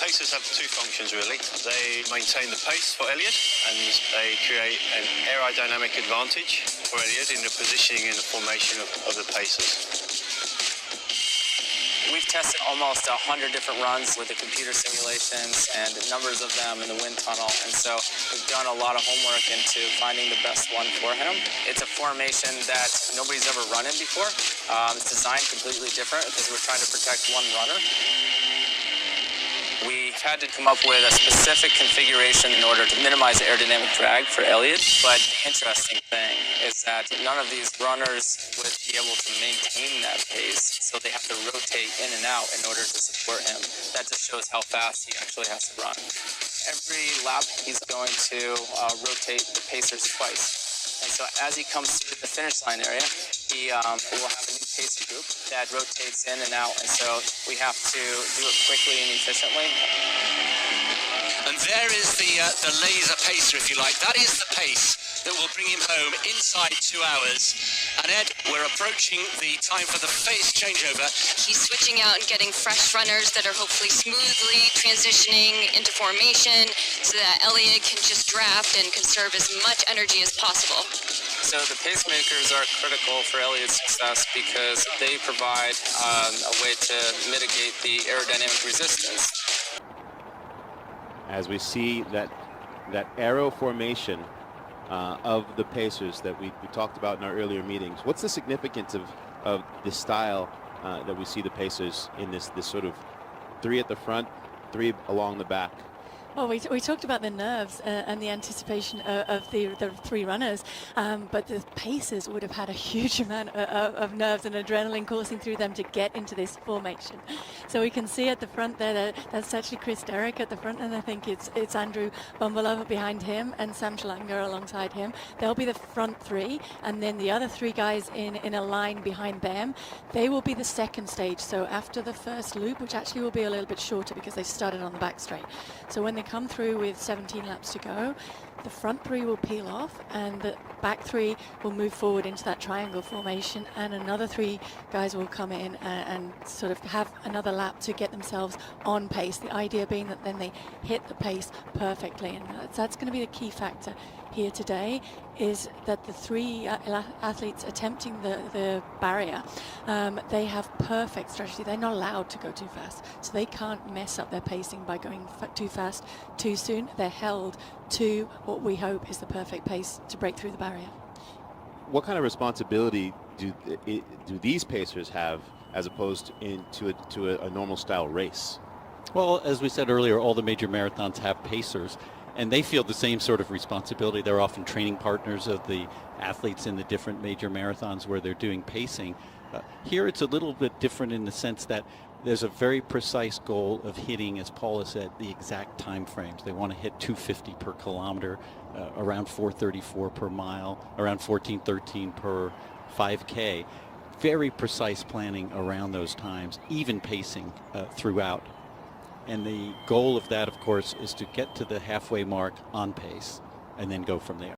Pacers have two functions really. They maintain the pace for Eliud and they create an aerodynamic advantage for Eliud in the positioning and the formation of the Pacers. We've tested almost 100 different runs with the computer simulations and numbers of them in the wind tunnel, and so we've done a lot of homework into finding the best one for him. It's a formation that nobody's ever run in before. It's designed completely different because we're trying to protect one runner. We had to come up with a specific configuration in order to minimize aerodynamic drag for Eliud, but the interesting thing is that none of these runners would be able to maintain that pace, so they have to rotate in and out in order to support him. That just shows how fast he actually has to run. Every lap he's going to rotate the Pacers twice. And so as he comes through the finish line area, he will have a new pacer group that rotates in and out. And so we have to do it quickly and efficiently. And there is the laser pacer, if you like. That is the pace that will bring him home inside 2 hours. And Ed, we're approaching the time for the phase changeover. He's switching out and getting fresh runners that are hopefully smoothly transitioning into formation so that Eliud can just draft and conserve as much energy as possible. So the pacemakers are critical for Eliud's success because they provide a way to mitigate the aerodynamic resistance. As we see that aero formation of the Pacers that we talked about in our earlier meetings, what's the significance of the style that we see the Pacers in this sort of 3 at the front, 3 along the back? Well, we talked about the nerves and the anticipation of the 3 runners, but the Pacers would have had a huge amount of nerves and adrenaline coursing through them to get into this formation. So we can see at the front there, that's actually Chris Derrick at the front, and I think it's Andrew Bumbalova behind him and Sam Schlanger alongside him. They'll be the front 3, and then the other 3 guys in a line behind them, they will be the second stage. So after the first loop, which actually will be a little bit shorter because they started on the back straight. So when they come through with 17 laps to go, the front 3 will peel off and the back 3 will move forward into that triangle formation, and another 3 guys will come in and sort of have another lap to get themselves on pace. The idea being that then they hit the pace perfectly, and that's going to be the key factor here today, is that the 3 athletes attempting the barrier, they have perfect strategy. They're not allowed to go too fast, so they can't mess up their pacing by going too fast too soon. They're held to what we hope is the perfect pace to break through the barrier. What kind of responsibility do these Pacers have as opposed to a normal style race? Well, as we said earlier, all the major marathons have pacers, and they feel the same sort of responsibility. They're often training partners of the athletes in the different major marathons where they're doing pacing. Here it's a little bit different in the sense that there's a very precise goal of hitting, as Paula said, the exact time frames. They want to hit 250 per kilometer, around 434 per mile, around 1413 per 5K. Very precise planning around those times, even pacing throughout. And the goal of that, of course, is to get to the halfway mark on pace and then go from there.